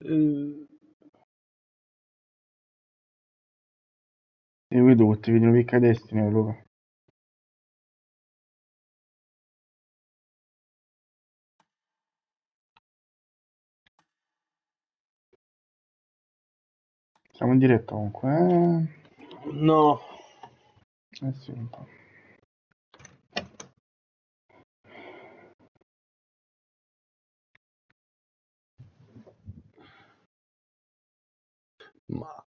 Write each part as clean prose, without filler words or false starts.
Segui tutti, vedi una picca destino, Luca. Siamo in diretta comunque, No. sì, un po'. Ma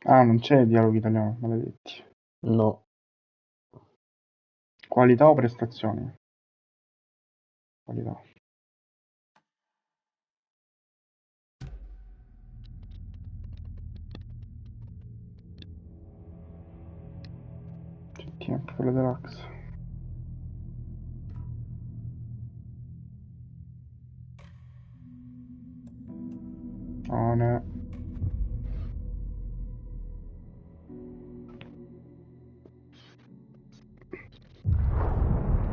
Ah, non c'è dialogo italiano, maledetti. no. Qualità o prestazioni? Qualità. CT, anche quella deluxe. Oh, no.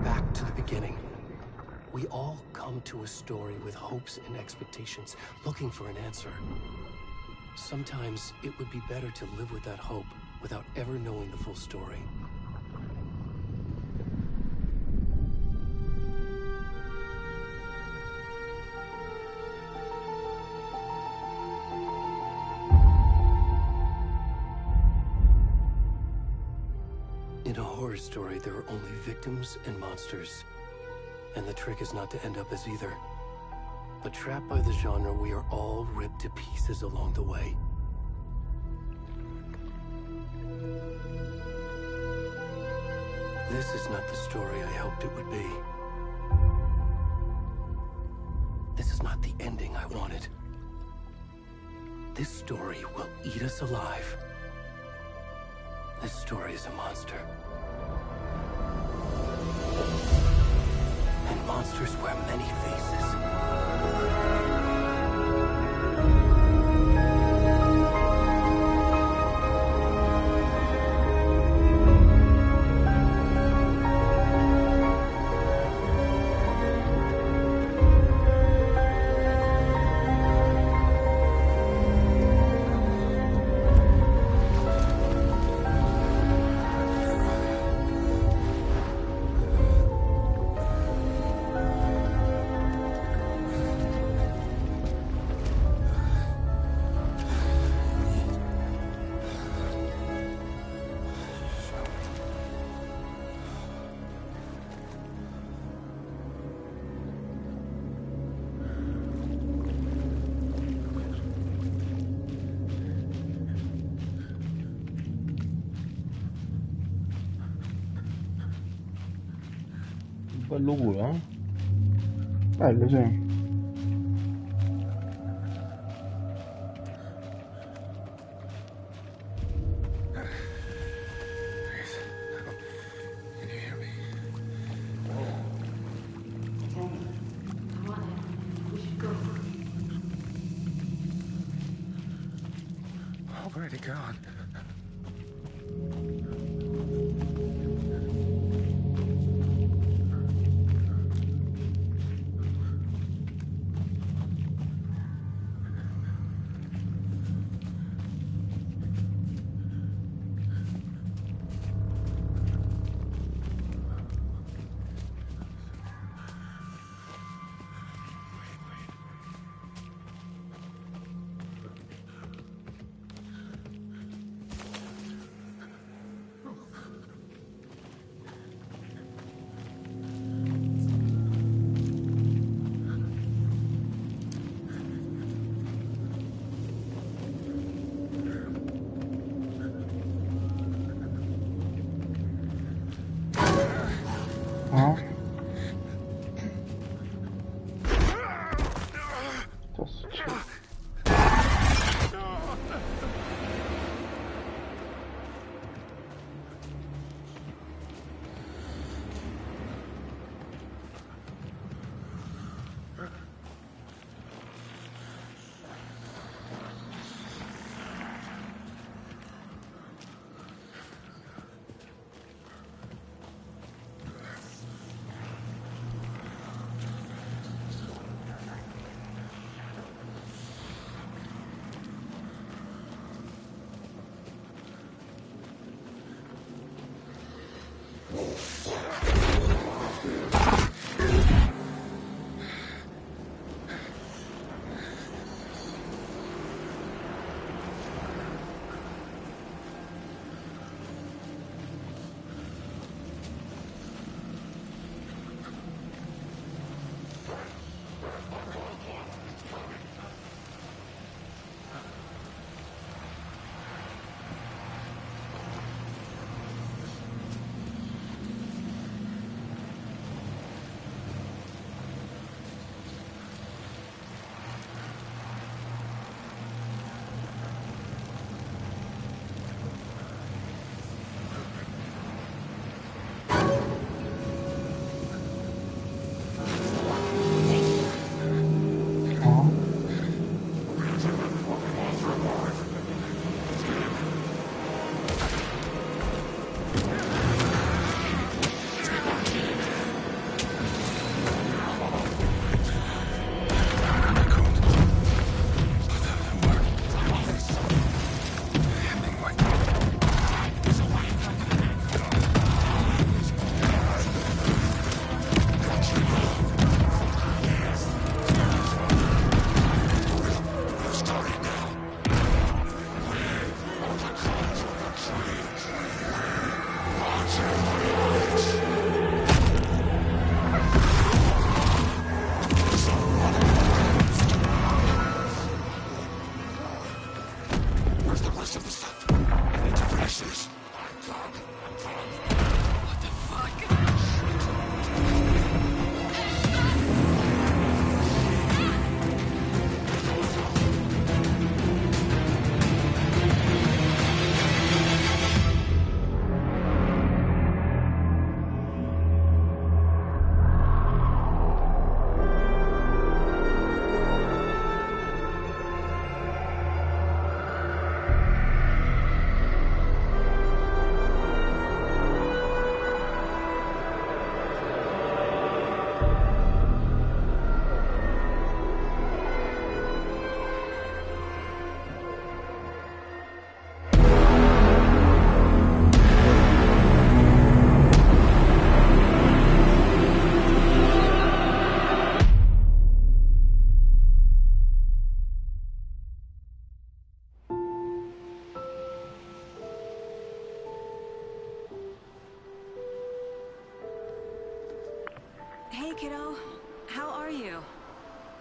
Back to the beginning. We all come to a story with hopes and expectations, looking for an answer. Sometimes it would be better to live with that hope without ever knowing the full story. In a horror story, there are only victims and monsters. And the trick is not to end up as either. But trapped by the genre, we are all ripped to pieces along the way. This is not the story I hoped it would be. This is not the ending I wanted. This story will eat us alive. This story is a monster. And monsters wear many faces. Bello pure, eh? Bello, sì. Can you hear me? Come on, Ed. We should go. Already gone. No? Sta succedendo?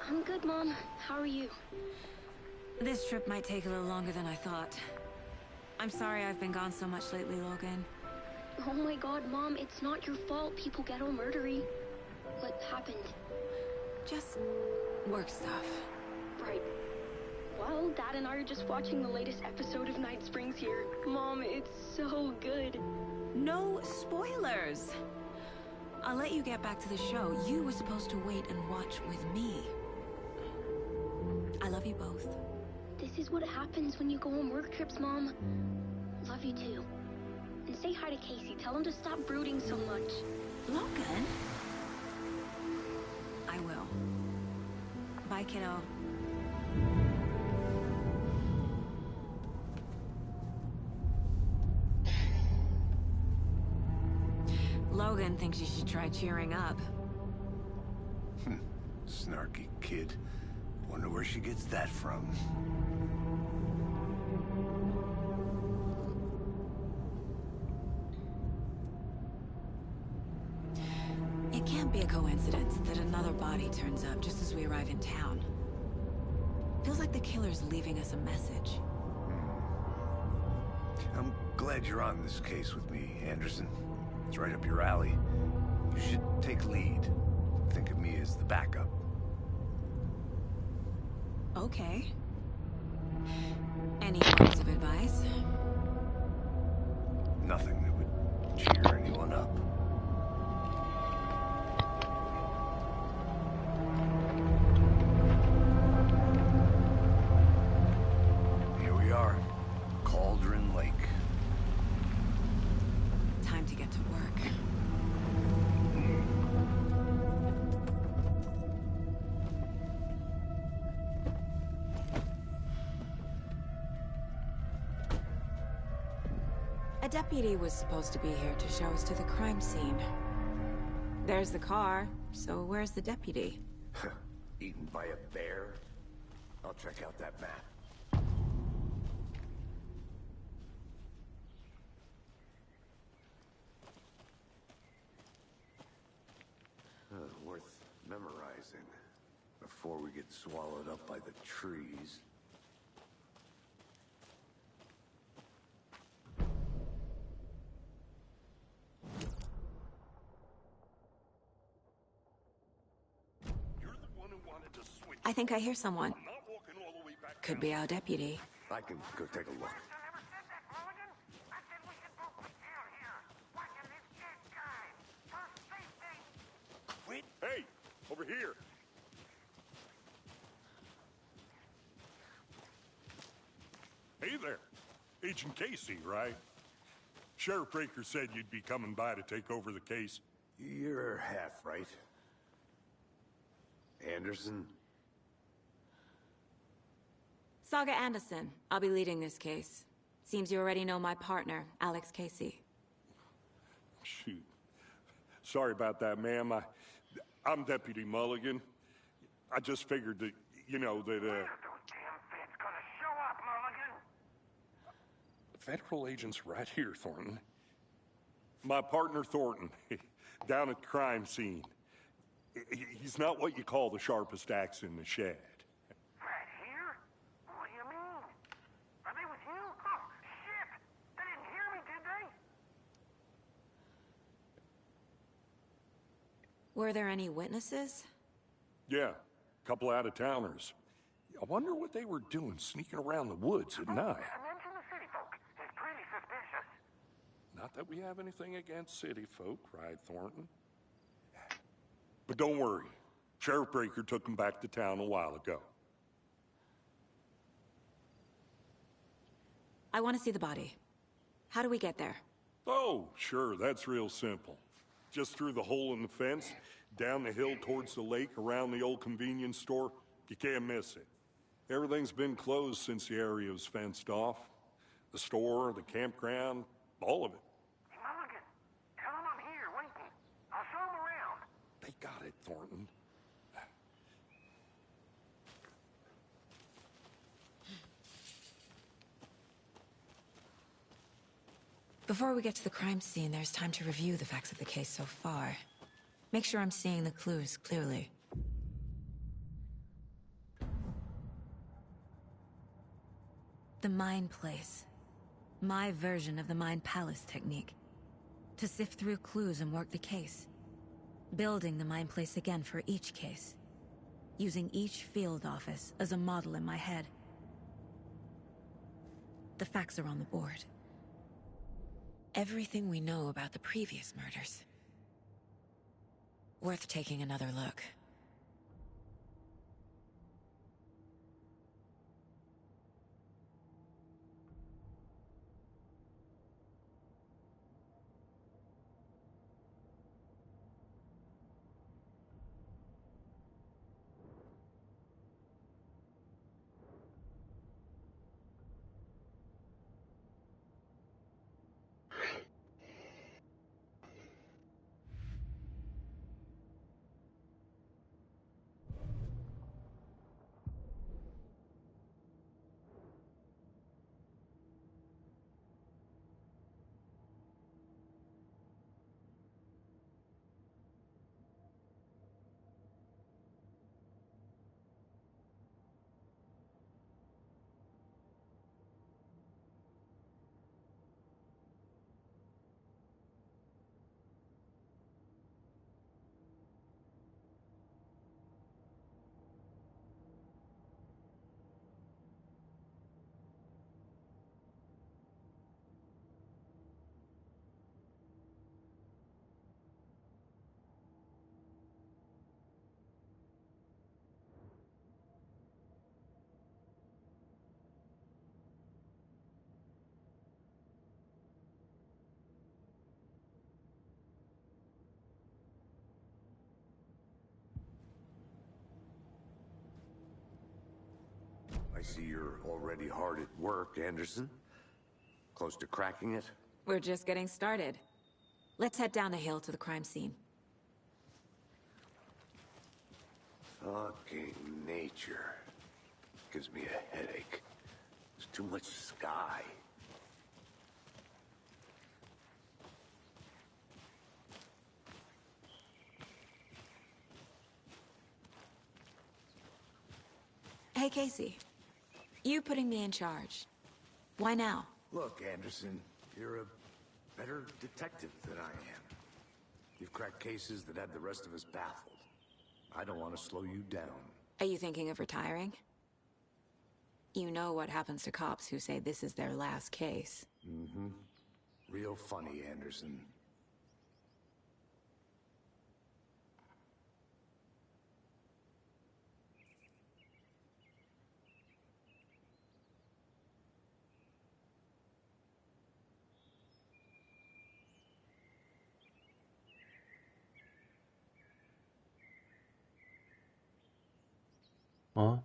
I'm good, Mom. How are you? This trip might take a little longer than I thought. I'm sorry I've been gone so much lately, Logan. Oh my god, Mom, it's not your fault people get all murdery. What happened? Just work stuff. Right. Well, Dad and I are just watching the latest episode of Night Springs here. Mom, it's so good. No spoilers! I'll let you get back to the show. You were supposed to wait and watch with me. I love you both. This is what happens when you go on work trips, Mom. Love you too. And say hi to Casey. Tell him to stop brooding so much. Logan? I will. Bye, kiddo. Logan thinks you should try cheering up. Snarky kid. Wonder where she gets that from. It can't be a coincidence that another body turns up just as we arrive in town. Feels like the killer's leaving us a message. I'm glad you're on this case with me, Anderson. It's right up your alley. You should take lead. Think of me as the backup. Okay. Any words of advice? Nothing that would cheer anyone up. Here we are. Cauldron Lake. Time to get to work. A deputy was supposed to be here to show us to the crime scene. There's the car, so where's the deputy? Eaten by a bear? I'll check out that map. Worth memorizing before we get swallowed up by the trees. I think I hear someone. Could be our deputy. I can go take a look. Hey, over here. Hey there. Agent Casey, right? Sheriff Breaker said you'd be coming by to take over the case. You're half right. Anderson? Saga Anderson. I'll be leading this case. Seems you already know my partner, Alex Casey. Shoot. Sorry about that, ma'am. I'm Deputy Mulligan. I just figured that, you know, that, Federal agents right here, Thornton. My partner, Thornton, down at the crime scene. He's not what you call the sharpest axe in the shed. Right here? What do you mean? Are they with you? Oh, shit! They didn't hear me, did they? Were there any witnesses? Yeah, a couple out-of-towners. I wonder what they were doing sneaking around the woods at night. Mention the city folk. It's pretty suspicious. Not that we have anything against city folk, right, Thornton? But don't worry. Sheriff Breaker took them back to town a while ago. I want to see the body. How do we get there? Oh, sure, that's real simple. Just through the hole in the fence, down the hill towards the lake, around the old convenience store. You can't miss it. Everything's been closed since the area was fenced off. The store, the campground, all of it. Hey, Mulligan, tell them I'm here, waiting. I'll show them around. They got it, Thornton. Before we get to the crime scene, there's time to review the facts of the case so far. Make sure I'm seeing the clues clearly. The Mind Place. My version of the Mind Palace technique. To sift through clues and work the case. Building the Mind Place again for each case. Using each field office as a model in my head. The facts are on the board. Everything we know about the previous murders. Worth taking another look. I see you're already hard at work, Anderson. Close to cracking it? We're just getting started. Let's head down the hill to the crime scene. Fucking nature. Gives me a headache. There's too much sky. Hey, Casey. You putting me in charge. Why now? Look, Anderson, you're a better detective than I am. You've cracked cases that had the rest of us baffled. I don't want to slow you down. Are you thinking of retiring? You know what happens to cops who say this is their last case. Mm-hmm. Real funny, Anderson. Huh?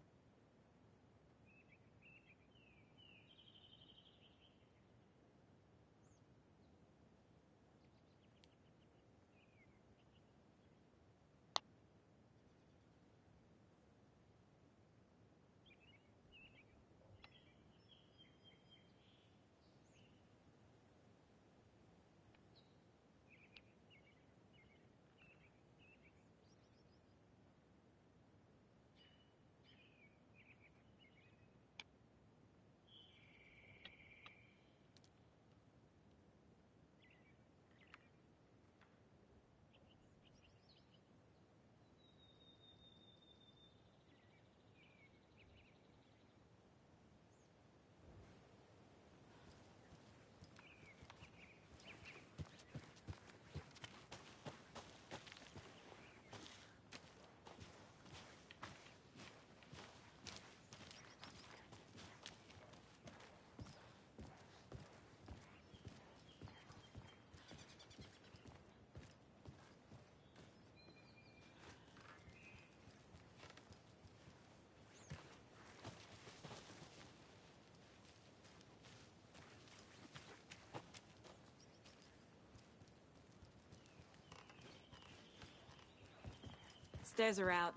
Stairs are out.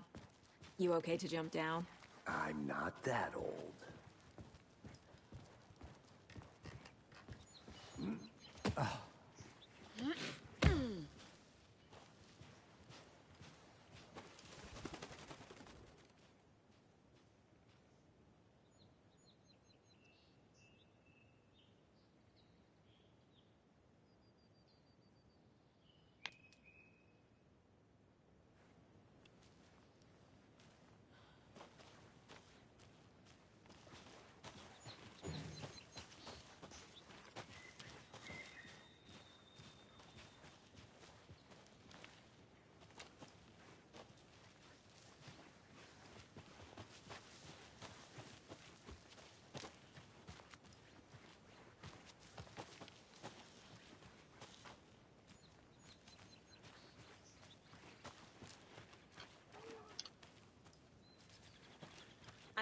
You okay to jump down? I'm not that old.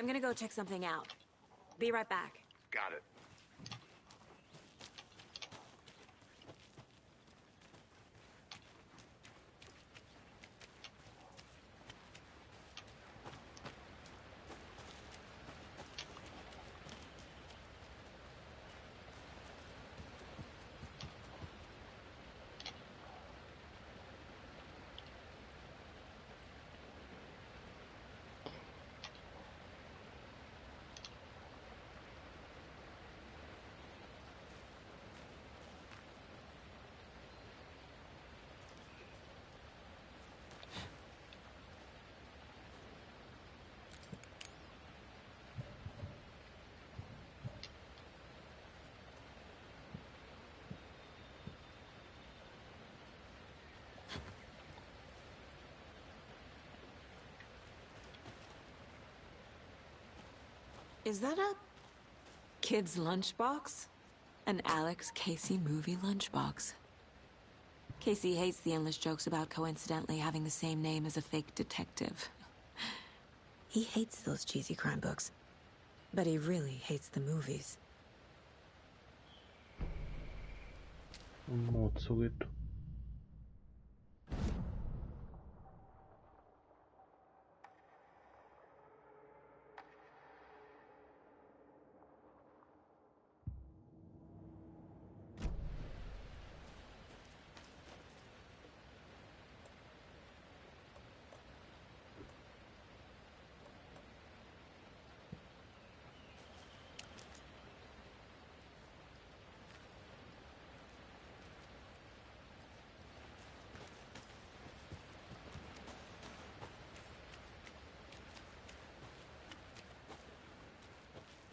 I'm gonna go check something out. Be right back. Got it. Is that a kid's lunchbox? An Alex Casey movie lunchbox. Casey hates the endless jokes about coincidentally having the same name as a fake detective. He hates those cheesy crime books, but he really hates the movies. Un mozzo questo.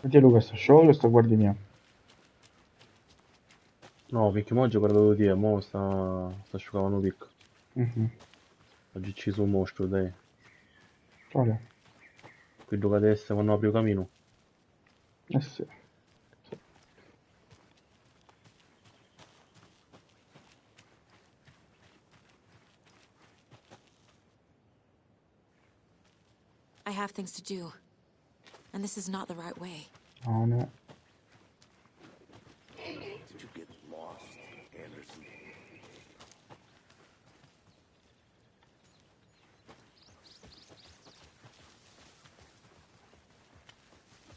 E te Luca sta sciolto o sta guardi mia? No, perché mo ho guardato te, mo sta asciugando picco. Mhm. Oggi ci sono un mostro, dai. Quale? Quello che a destra quando apri il camino. Eh sì. I have things to do, and this is not the right way. No, no. Did you get lost, Anderson?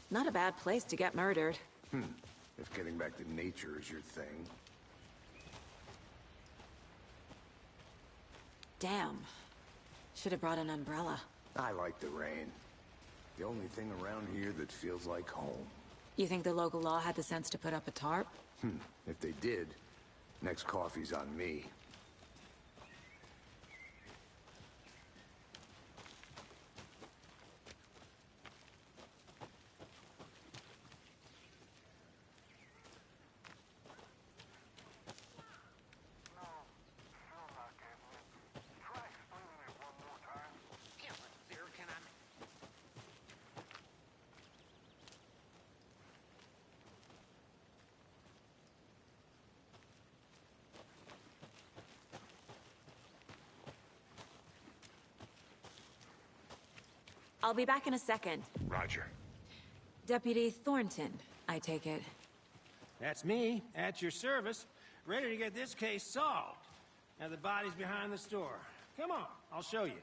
Not a bad place to get murdered. If getting back to nature is your thing. Damn. Should have brought an umbrella. I like the rain. The only thing around here that feels like home. You think the local law had the sense to put up a tarp? If they did, next coffee's on me. I'll be back in a second. Roger. Deputy Thornton, I take it. That's me, at your service, ready to get this case solved. Now the body's behind the store. Come on, I'll show you.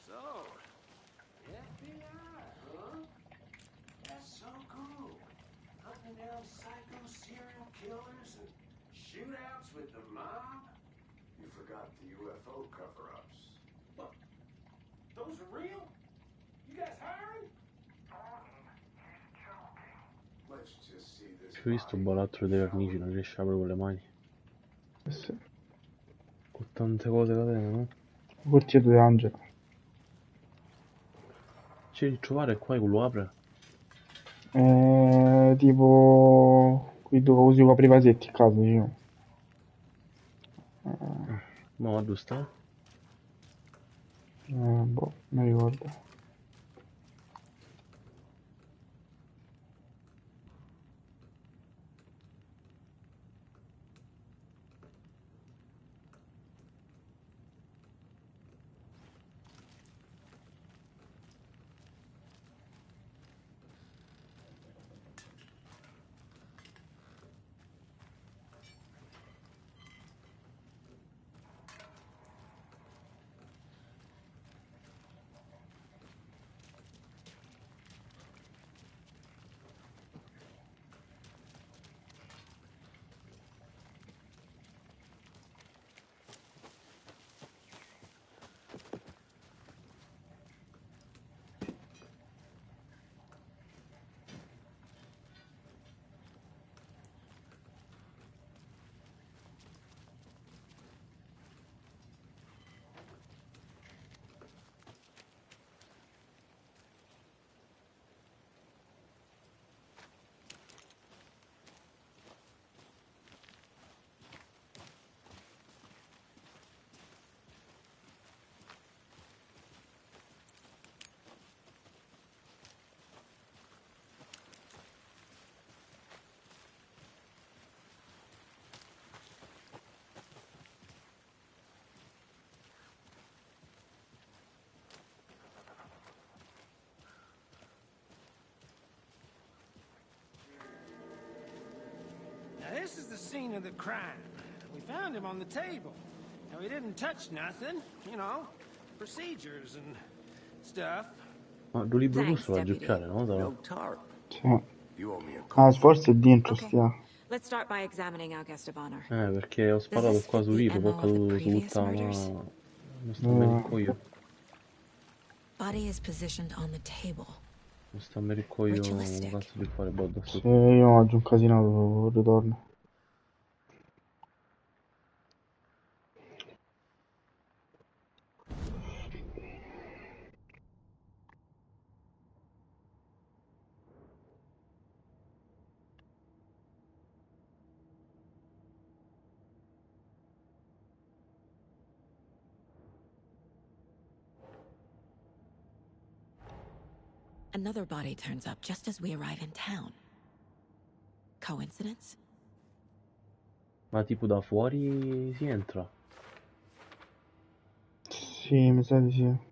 So, the FBI, huh? That's so cool. Hunting down psycho serial killers and shootouts with the mob. You forgot the UFO cover-ups. What? Those are real? You guys hiring? Let's just see this. Ho visto un barattolo di vernici, non riesce a aprire con le mani. Eh sì. Con tante cose catene, no? Cortiere di Angelo. C'è di trovare qua e quello apre. Tipo qui dove usi i privasetti a casa, diciamo. Ma dove sta? Boh, non ricordo. this is the scene of the crime. We found him on the table. Now, he didn't touch nothing, you know, procedures and stuff. Ma due libro Thanks, rosso va a deputy. giocare, non lo so. No tarp. Sì. You owe me a Ah, call. forse è dentro Okay. stia. Let's start by examining our guest of honor. Perché ho Does sparato this qua fit su the Rito, poi è MO of the caduto su previous tutta, murders? ma non sto a ricco io. Body is positioned on the table. Non sto a ricco io, come Ritualistic. cazzo di fare bodda Sì, sto. io oggi un casino ritorno. Another body turns up just as we arrive in town. Coincidence? Ma tipo da fuori si entra. Sì, mi sa di sì.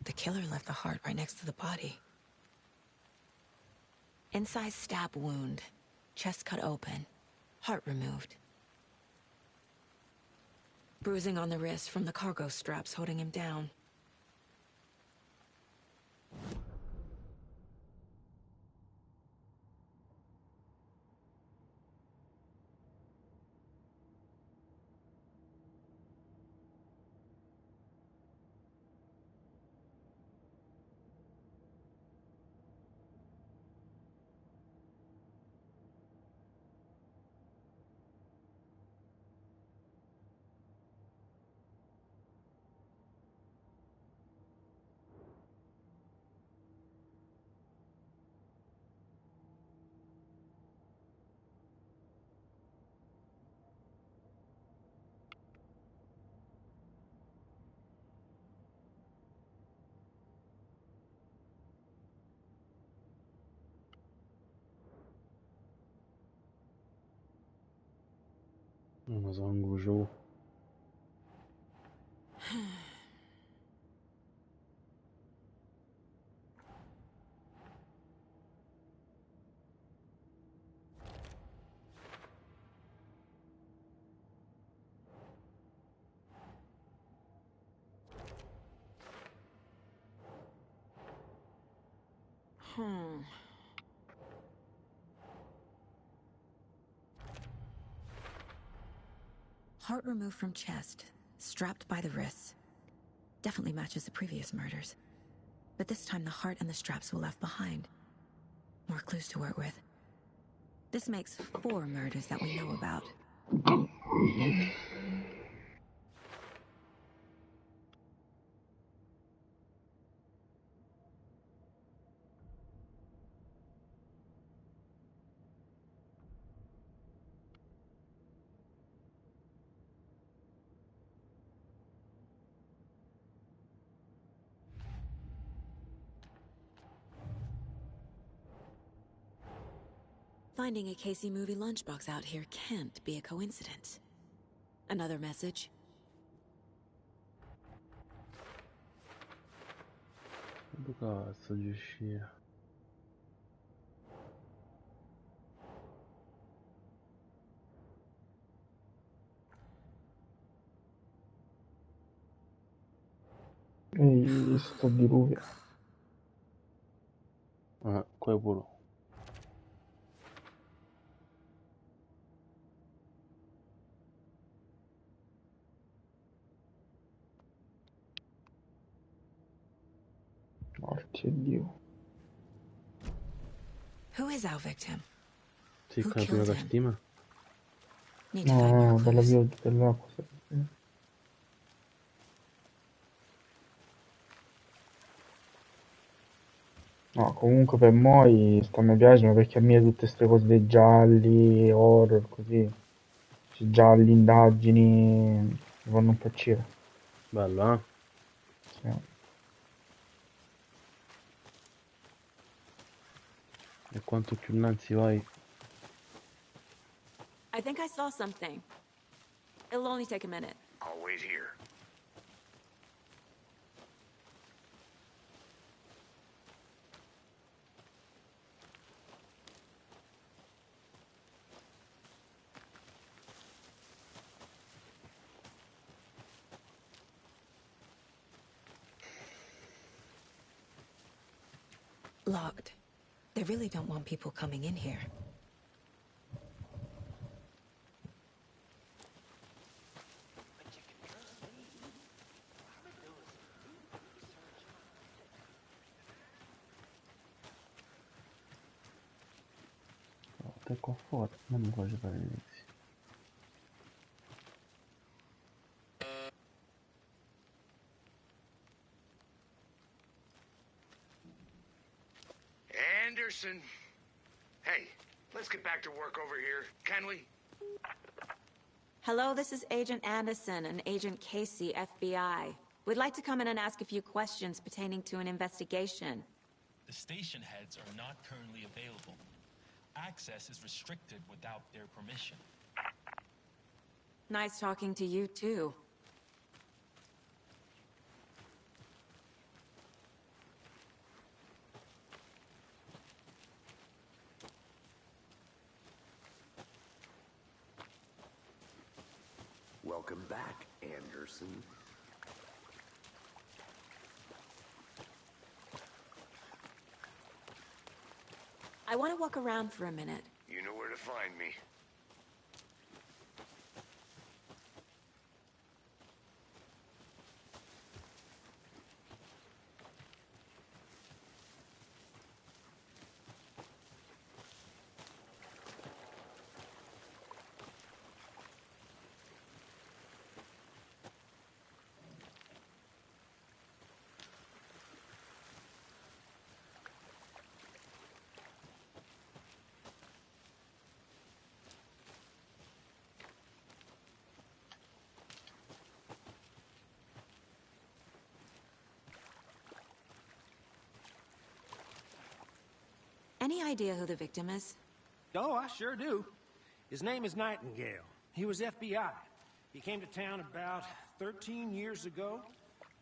The killer left the heart right next to the body. Incised stab wound. Chest cut open. Heart removed. Bruising on the wrist from the cargo straps holding him down. Ma sono anguscio. Heart removed from chest, strapped by the wrists. Definitely matches the previous murders. But this time the heart and the straps were left behind. More clues to work with. This makes 4 murders that we know about. Finding a Casey movie lunchbox out here can't be a coincidence. Another message? Che cazzo di uscire? Ehi, sto diluvio. Qua è pure. Dio. Who is our victim? Sì, Who con la prima killed him? castima. Need to find more No, dalla clues. via dell'acqua. No, comunque per moi sta mi piacciono perché a me tutte queste cose dei gialli, horror, così. Gialli, indagini, mi fanno impazzire. Bello, eh? Sì. E quanto più innanzi vai... I think I saw something. It'll only take a minute. I'll wait here. Locked. They really don't want people coming in here. No, te qua fuori, non mi faccio fare l'inizio. Anderson. Hey, let's get back to work over here, can we? Hello, this is Agent Anderson and Agent Casey, FBI. We'd like to come in and ask a few questions pertaining to an investigation. The station heads are not currently available. Access is restricted without their permission. Nice talking to you, too. Welcome back, Anderson. I want to walk around for a minute. You know where to find me. Any idea who the victim is? Oh, I sure do. His name is Nightingale. He was FBI. He came to town about 13 years ago.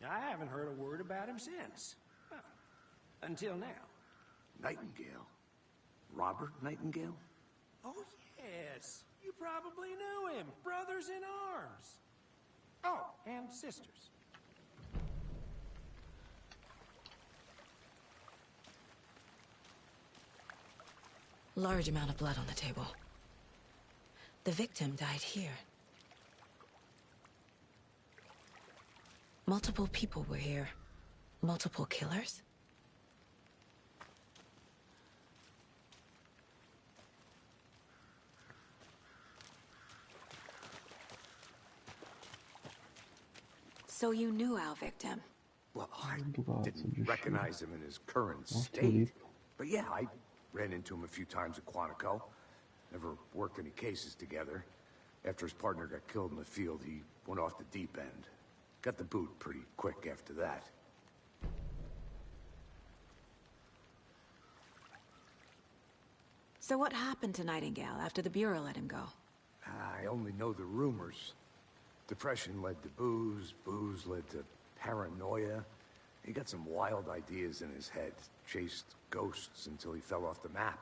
I haven't heard a word about him since. Well, until now. Nightingale? Robert Nightingale? Oh, yes. You probably knew him. Brothers in arms. Oh, and sisters. Large amount of blood on the table. The victim died here. Multiple people were here. Multiple killers? So you knew our victim? Well, I didn't recognize him in his current Oh, state. But yeah, I ran into him a few times at Quantico. Never worked any cases together. After his partner got killed in the field, he went off the deep end. Got the boot pretty quick after that. So what happened to Nightingale after the Bureau let him go? I only know the rumors. Depression led to booze, booze led to paranoia. He got some wild ideas in his head, chased ghosts until he fell off the map.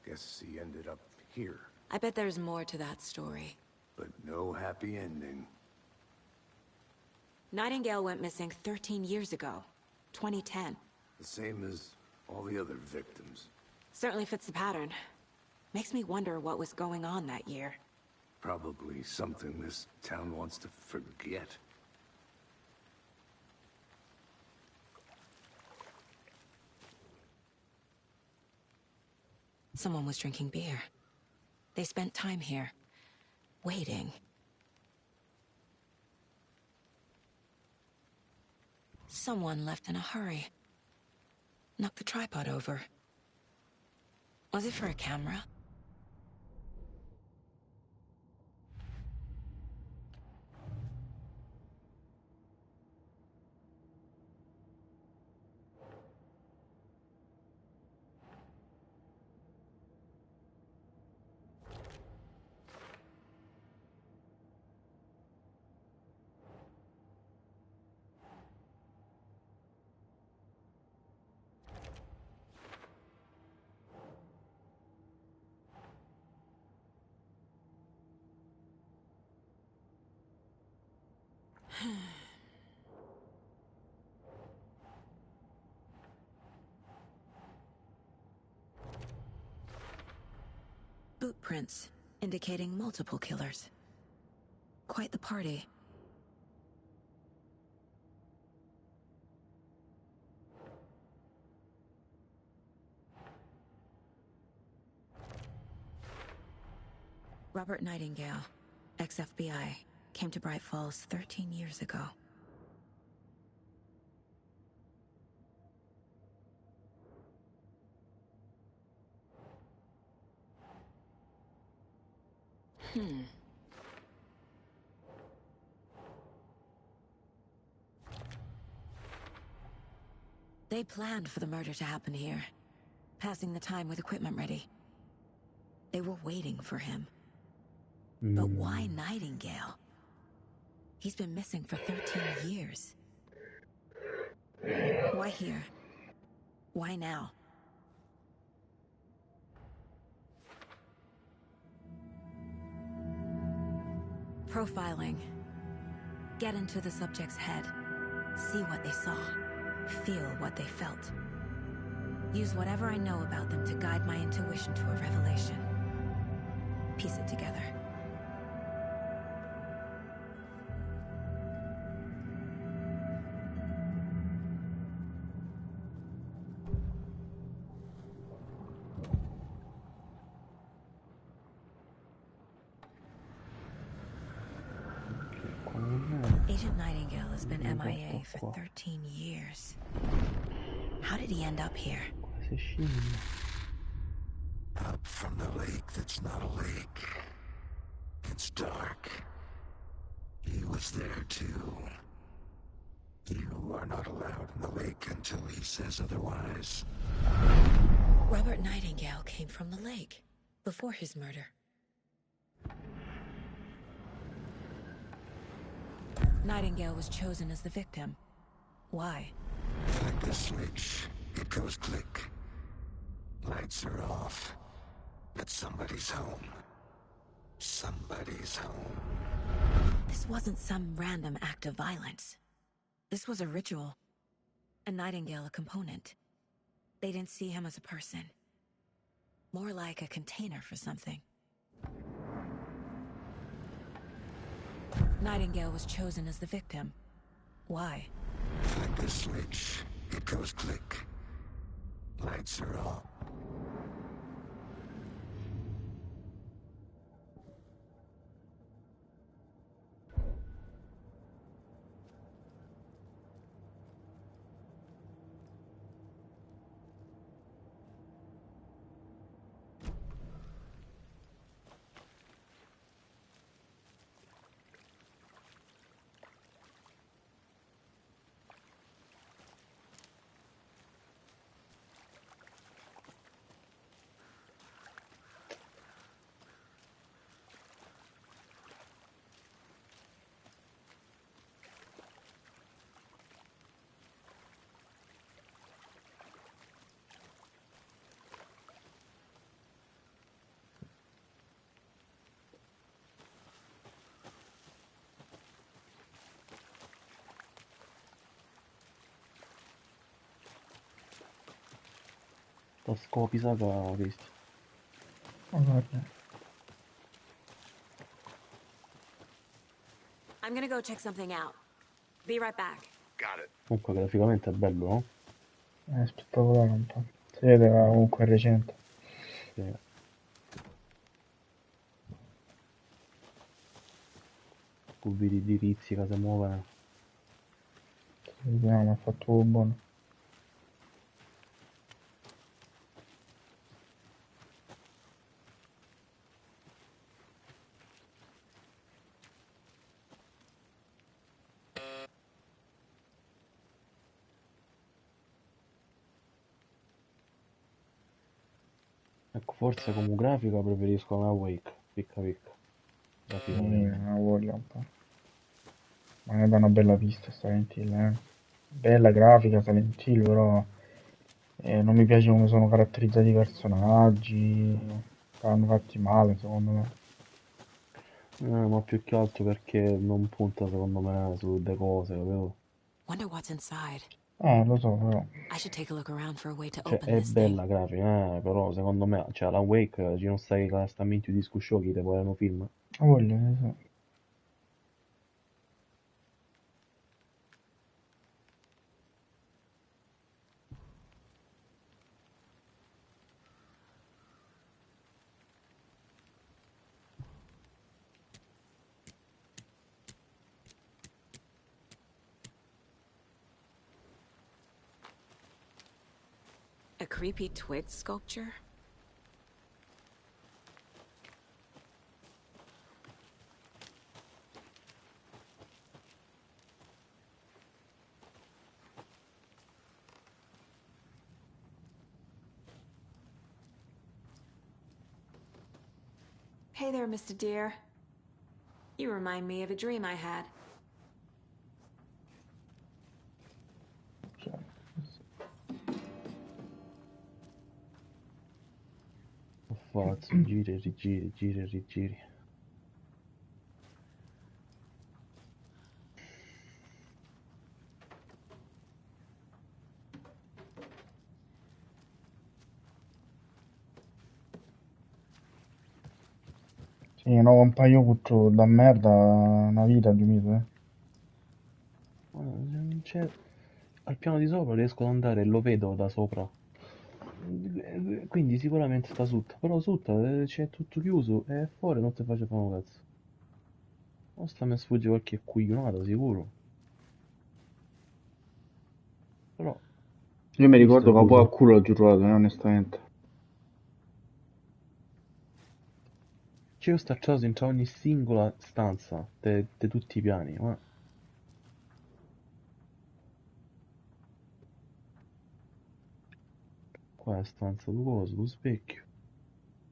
Guess he ended up here. I bet there's more to that story. But no happy ending. Nightingale went missing 13 years ago. 2010. The same as all the other victims. Certainly fits the pattern. Makes me wonder what was going on that year. Probably something this town wants to forget. Someone was drinking beer. They spent time here, waiting. Someone left in a hurry. Knocked the tripod over. Was it for a camera? Boot prints, indicating multiple killers. Quite the party. Robert Nightingale, ex-FBI, came to Bright Falls 13 years ago. They planned for the murder to happen here, passing the time with equipment ready. They were waiting for him. But why Nightingale? He's been missing for 13 years. Why here? Why now? Profiling. Get into the subject's head. See what they saw. Feel what they felt. Use whatever I know about them to guide my intuition to a revelation. Piece it together. Agent Nightingale has been MIA for 13 years. How did he end up here? Up from the lake that's not a lake. It's dark. He was there too. You are not allowed in the lake until he says otherwise. Robert Nightingale came from the lake, before his murder. Nightingale was chosen as the victim. Why? Like the switch, it goes click. Lights are off. But somebody's home. Somebody's home. This wasn't some random act of violence. This was a ritual. And Nightingale a component. They didn't see him as a person. More like a container for something. Nightingale was chosen as the victim. Why? Like the switch, it goes click. Lights are off. Ta skopisaka vist. I'm gonna go check something out. Be right back. Got it. Comunque graficamente è bello, no? È spettacolare un po'. Si vede comunque è recente. spiega. Cubi di diritti che si muovono. Vediamo, ha fatto buono. Ecco, forse come grafica preferisco la Wake, picca picca, graficamente. La voglia un po'. Ma ne dà una bella vista Silent Hill, eh. Bella grafica Silent Hill, però non mi piace come sono caratterizzati i personaggi, stanno fatti male secondo me. Ma più che altro perché non punta secondo me su delle cose, capito? Wonder what's inside. Lo so, però. I should take a look around for a way to Cioè, open è this thing. bella grafica, però secondo me, cioè, la Wake, ci non stai che sta minchia di scusciocchi, te poi film. La voglia, ne so. A creepy twig sculpture? Hey there, Mr. Deer. You remind me of a dream I had. Fazzo, giri e rigiri, giri e rigiri. Sì, no, un paio cuccio da merda una vita di mese. Cioè, al piano di sopra riesco ad andare e lo vedo da sopra. Quindi sicuramente sta sotto. Però sotto c'è tutto chiuso e fuori non ti faccio fare un cazzo. Non sta mi sfugge qualche coglionata sicuro. Però Io mi visto ricordo che poi a così. culo l'ho già trovato, onestamente. Cioè, io sto acceso in ogni singola stanza di tutti i piani, ma qua è la stanza tu coso, tu specchio.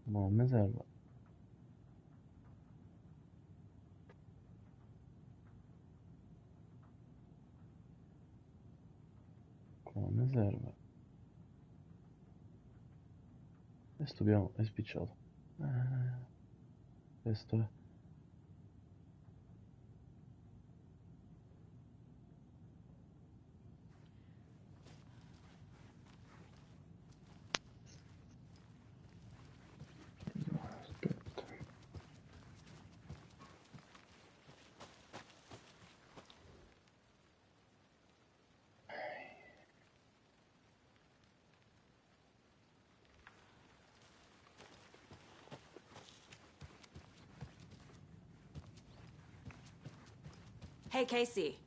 Ma non mi serve. Qua non mi serve. E sto piano è spicciato. Questo è. Hey, Casey.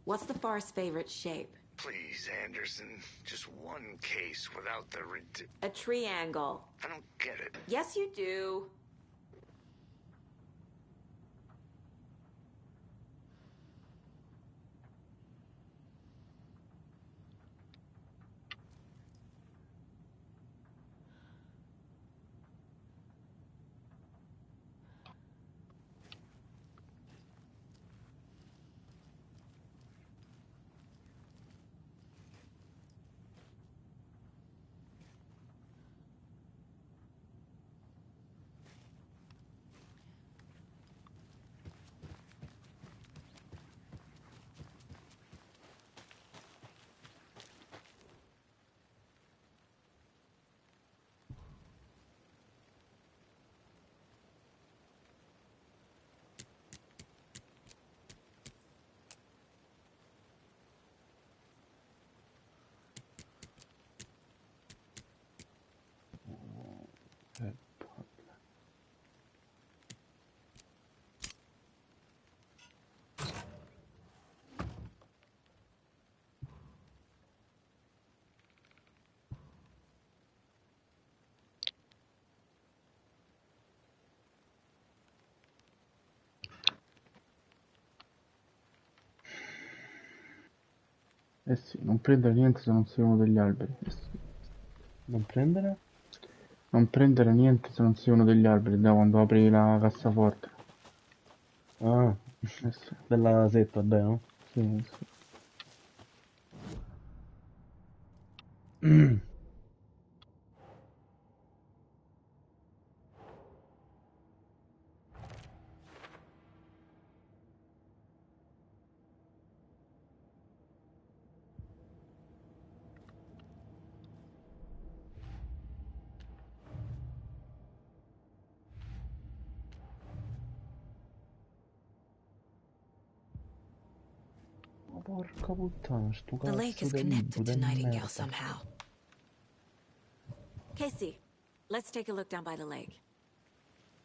What's the forest's favorite shape? Please, Anderson. Just one case without the A triangle. I don't get it. Yes, you do. Eh sì, non prendere niente se non sei uno degli alberi. Non prendere? Non prendere niente se non sei uno degli alberi, da quando apri la cassaforte. Ah, Sì. della setta, beh, no? Sì, sì. Ma porca puttana, sto The lake cazzo is di libro connected to di Nightingale merda. somehow. Casey, let's take a look down by the lake.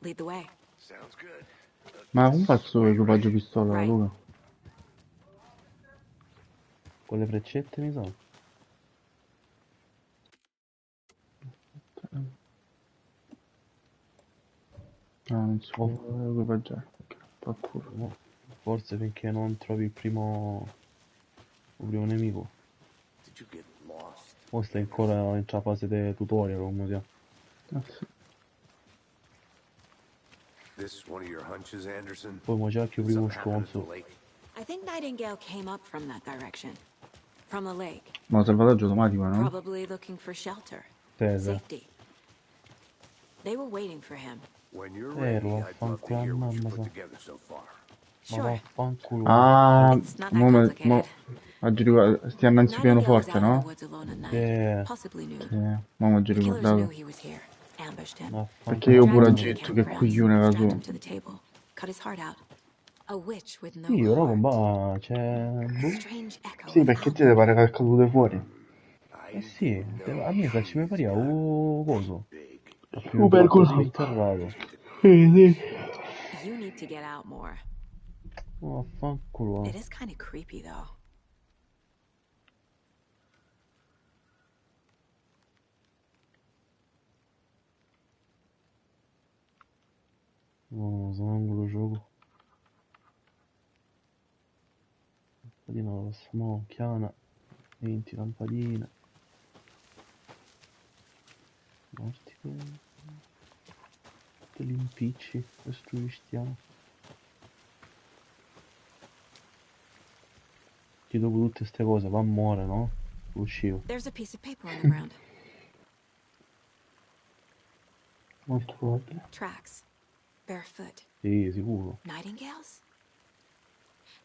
Lead the way. Sounds good. Ma come faccio l'equipaggio pistola, Right. Luca? Con le freccette mi sa. No, non si può equipaggiare. Paccuro. No, forse finché non trovi il primo nemico. Did you get lost? O stai ancora in la fase di tutorial, come si chiama. Sì. This one of your hunches, Anderson? Poi mo c'è più Did primo something happen at the stronzo. lake? I think Nightingale came up from that direction. From the lake. Ma salvataggio automatico, no? Probably looking for shelter. Sì. Safety. They were waiting for him. When you're ready, lo I'd love to hear what you mamma put sa. together so far. Ma Sure. vaffanculo. Ah, It's not that complicated. oggi stiamo innanzi al Nightingale was pianoforte, out in the no? woods alone at night. Yeah. Possibly nude. Sì, ma oggi The killers knew ricordato. he was here. Ambushed him. Perché io pure Dragged him oggi to the detto che campgrounds. coglione la Strapped sua. him to the table. Cut his heart out. A witch with no Io, heart. roba, c'è... A Boh. strange echo Sì, of perché ti pare che è caduto fuori? Eh sì, a me sa ci mi paria coso. Super Così così. interrato. Sì. You need to get out more. Vaffanculo. It is kind of creepy, though. No, sangue lo gioco. Lampadina rossa, mo, chiana. 20 lampadine. Morti che... Te li impicci, costruistiamo. Che dopo tutte ste cose va a muore, no? Uscivo. There's a piece of paper on the ground. Molto probabile. Tracks. Barefoot. Sì, sicuro. Nightingales?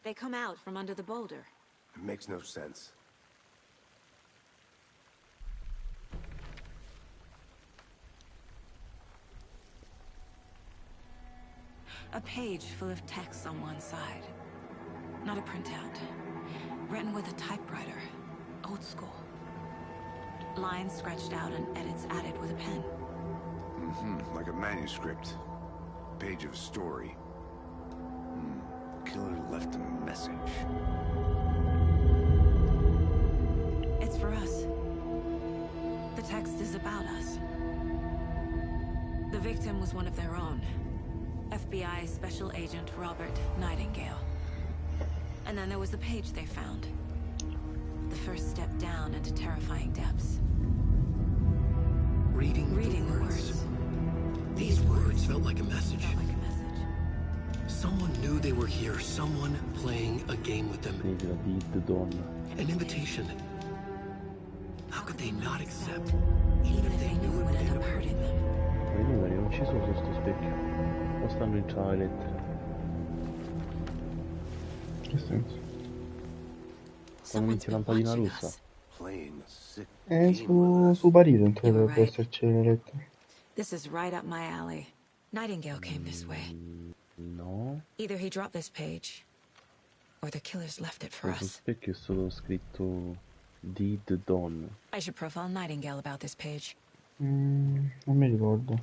They come out from under the boulder. It makes no sense. A page full of text on one side. Not a printout. Written with a typewriter. Old school. Lines scratched out and edits added with a pen. Mm-hmm, like a manuscript. Page of a story. Killer left a message. It's for us. The text is about us. The victim was one of their own. FBI Special Agent Robert Nightingale. And then there was the page they found. The first step down into terrifying depths. Reading the words. These words felt like a message. Felt like a message. Someone knew they were here. Someone playing a game with them. An invitation. How could they not accept? Even if they knew it would end up hurting them. Ma i numeri non ci sono su sto specchio. O stanno in tra le lettere. Che senso? Stanno in lampadina rossa. Playing a sick Su Parito You credo were dovrebbe right. esserci le lettere. This is right up my alley. Nightingale came this way. No. Either he dropped this page, or the killers left it for Sullo us. specchio è solo scritto Did Dawn. I should profile Nightingale about this page. Non mi ricordo.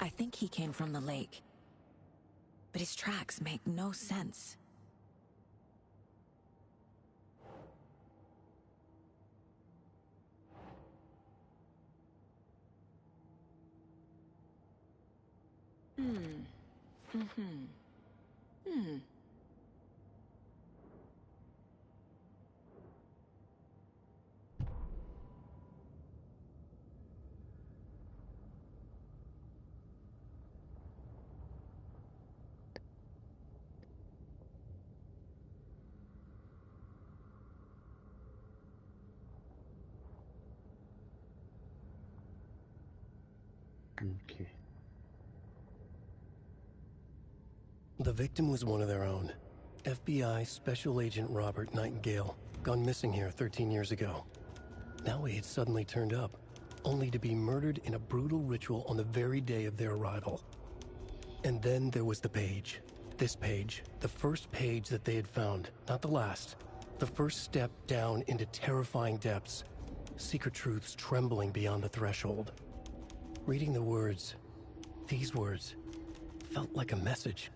I think he came from the lake. But his tracks make no sense. Ok. The victim was one of their own. FBI Special Agent Robert Nightingale, gone missing here 13 years ago. Now he had suddenly turned up, only to be murdered in a brutal ritual on the very day of their arrival. And then there was the page. This page, the first page that they had found, not the last. The first step down into terrifying depths. Secret truths trembling beyond the threshold. Reading the words, these words, felt like a message.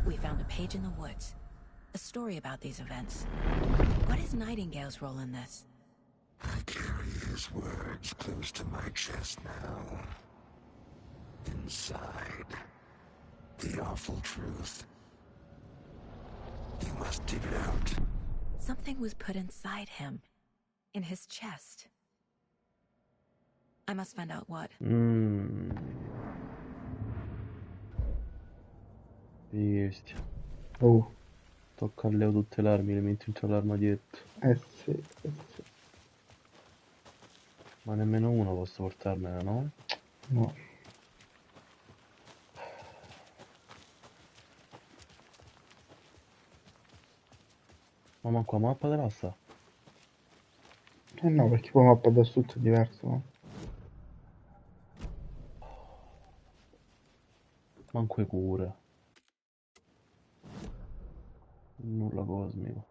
We found a page in the woods. A story about these events. What is Nightingale's role in this? I carry his words close to my chest now. Inside, the awful truth. You must dig it out. Something was put inside him. In his chest. I must find out what. Есть. Oh, Tocca a Leo tutte le armi, le metti dentro l'armadietto. sì, sì. Ma nemmeno una posso portarmela, no? No. Ma manco la mappa della sta. No, perché poi mappa adesso tutto è diverso, no? Manco le cure. Nulla cosmico.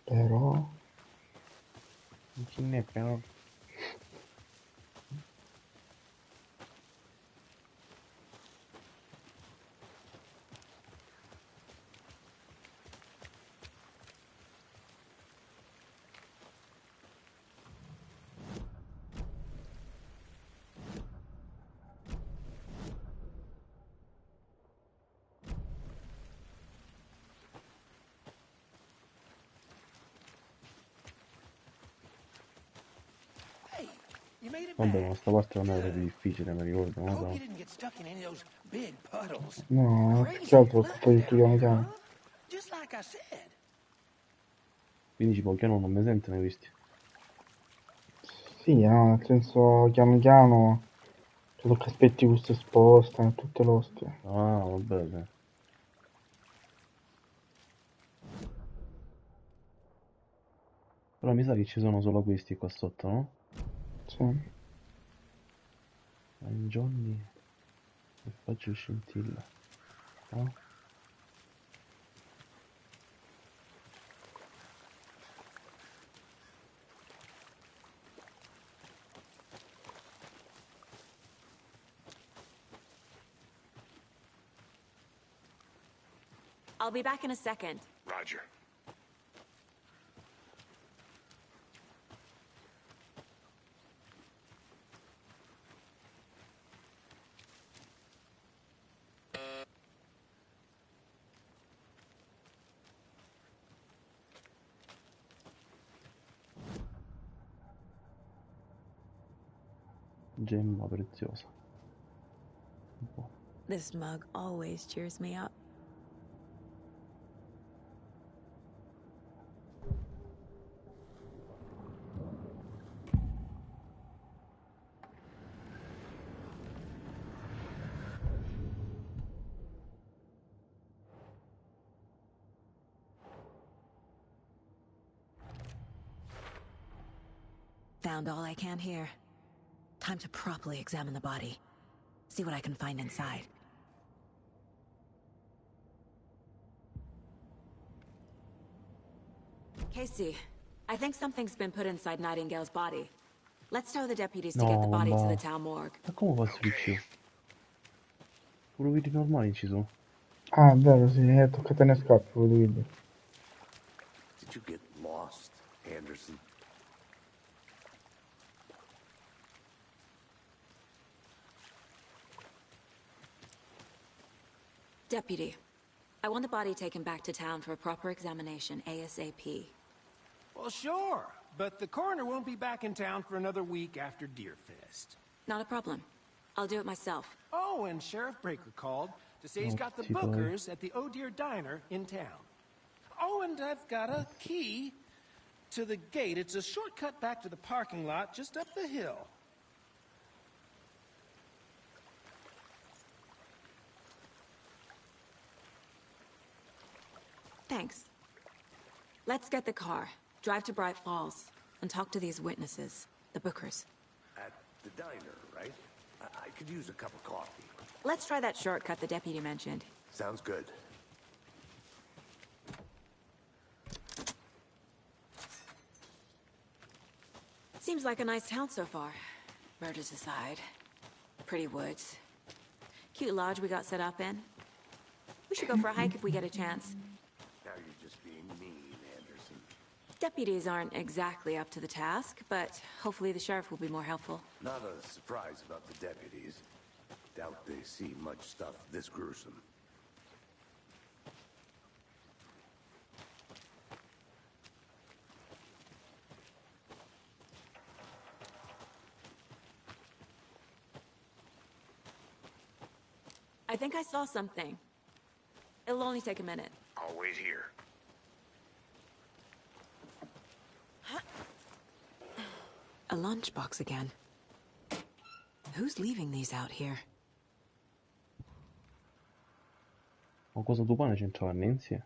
Però... Non ce n'è però. You made it Vabbè, back. ma sta parte non era più difficile, mi ricordo, I no? hope you didn't get stuck in any of those big puddles. No, più che Crazy altro ho fatto tutto piano blood, piano. huh? Just like I said. Quindi ci Pokémon non mi sente, ne hai visti? Sì, no, nel senso piano piano, solo che aspetti questo sposta e tutte l'ostie. Ah, vabbè, sì. Però mi sa che ci sono solo questi qua sotto, no? Sì. Johnny e faccio scintilla. No? I'll be back in a second. Roger. Gemma preziosa. Boh. This mug always cheers me up. found all I can here. Time to properly examine the body. See what I can find inside. Casey, I think something's been put inside Nightingale's body. Let's tell the deputies to get the No, body to the ma... town morgue. Ma come posso riuscire? Pure quelli normali ci sono. Ah, è vero, sì, tocca te ne scappi, volevo dire. Did you get lost, Anderson? Deputy, I want the body taken back to town for a proper examination, ASAP. Well, sure, but the coroner won't be back in town for another week after Deerfest. Not a problem. I'll do it myself. Oh, and Sheriff Breaker called to say he's got the Oopsie doy. Bookers at the Oh Dear Diner in town. Oh, and I've got a key to the gate. It's a shortcut back to the parking lot just up the hill. Thanks. Let's get the car, drive to Bright Falls, and talk to these witnesses, the Bookers. At the diner, right? I could use a cup of coffee. Let's try that shortcut the deputy mentioned. Sounds good. Seems like a nice town so far. Murders aside. Pretty woods. Cute lodge we got set up in. We should go for a hike if we get a chance. Now you're just being mean, Anderson. Deputies aren't exactly up to the task, but hopefully the sheriff will be more helpful. Not a surprise about the deputies. Doubt they see much stuff this gruesome. I think I saw something. It'll only take a minute. I'll wait here. A lunchbox again. Who's leaving these out here? Ma cosa tu pane c'entrava Nancy?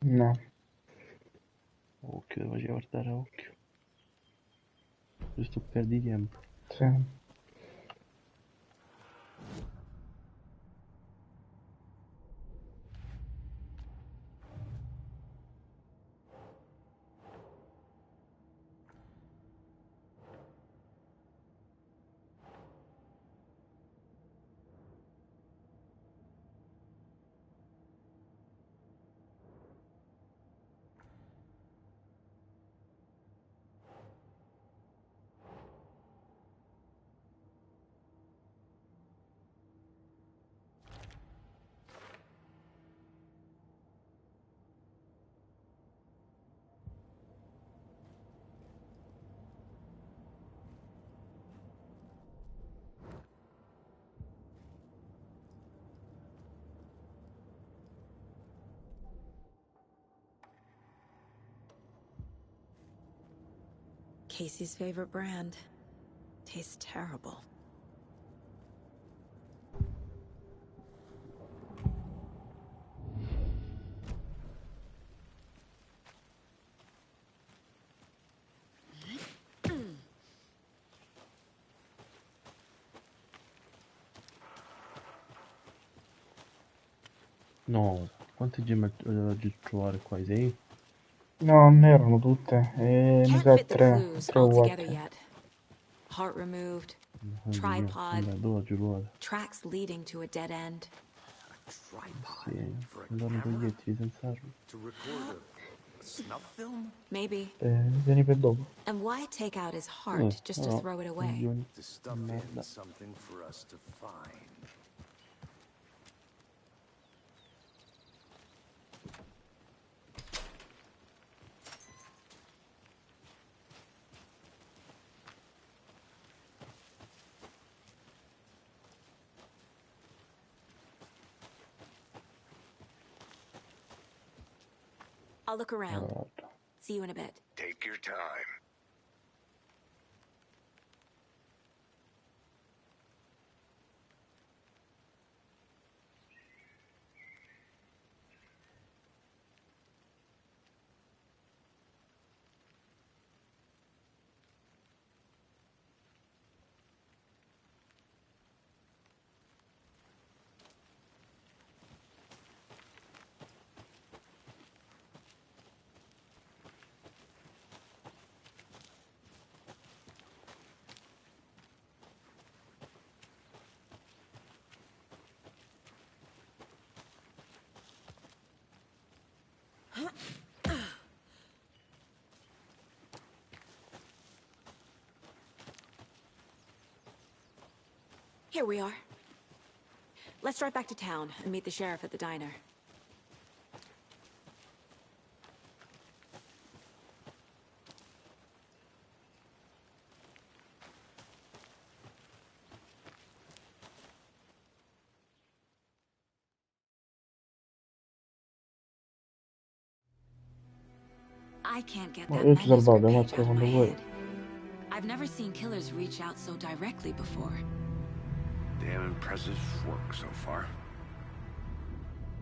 No. Occhio, devo guardare a occhio. Giusto perdi tempo. Sì. Casey's favorite brand. Tastes terrible. No, quante gemme ho giù trovare qua? 6? No, non erano tutte. Mi Can't sa fit the tre, clues tre o all together quattro. yet. Heart removed, Vabbè, tripod, dove ho giù trovare? tracks leading to a dead end. Tripod Sì, for a andare camera? toglietti senza armi. To record a snuff film? Maybe. Vieni per dopo. And why take out his heart just to no, throw it away? coglioni. To stuff in something for us to find. I'll look around. Guarda. See you in a bit. Take your time. Here we are. Let's drive back to town and meet the sheriff at the diner. I can't get that Io ti ho salvato, manuscript page Matteo, out of my quando vuoi. head. I've never seen killers reach out so directly before. Damn impressive work so far.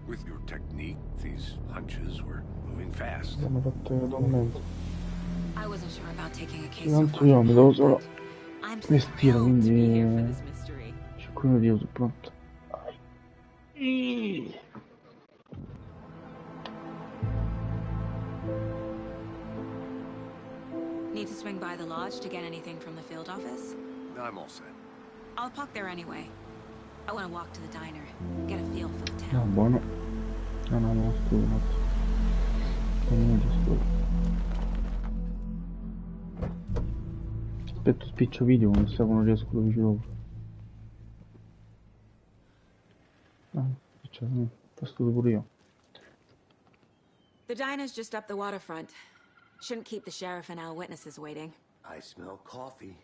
With your technique, these hunches were moving fast. Abbiamo fatto totalmente. I wasn't sure about taking a case so Tanto far io from mi devo home, solo but I'm vestire, thrilled to be here for quindi this mystery. 5 minuti io sono pronto. Need to swing by the lodge to get anything from the field office? I'm all set. I'll park there anyway. I want to walk to the diner, get a feel for the No, town. buono. No, scusa. 3 minuti scusa. Aspetto spiccio video come se non riesco lo dice dopo. Spiccio, posto pure io. The diner's just up the waterfront. Shouldn't keep the sheriff and our witnesses waiting. I smell coffee.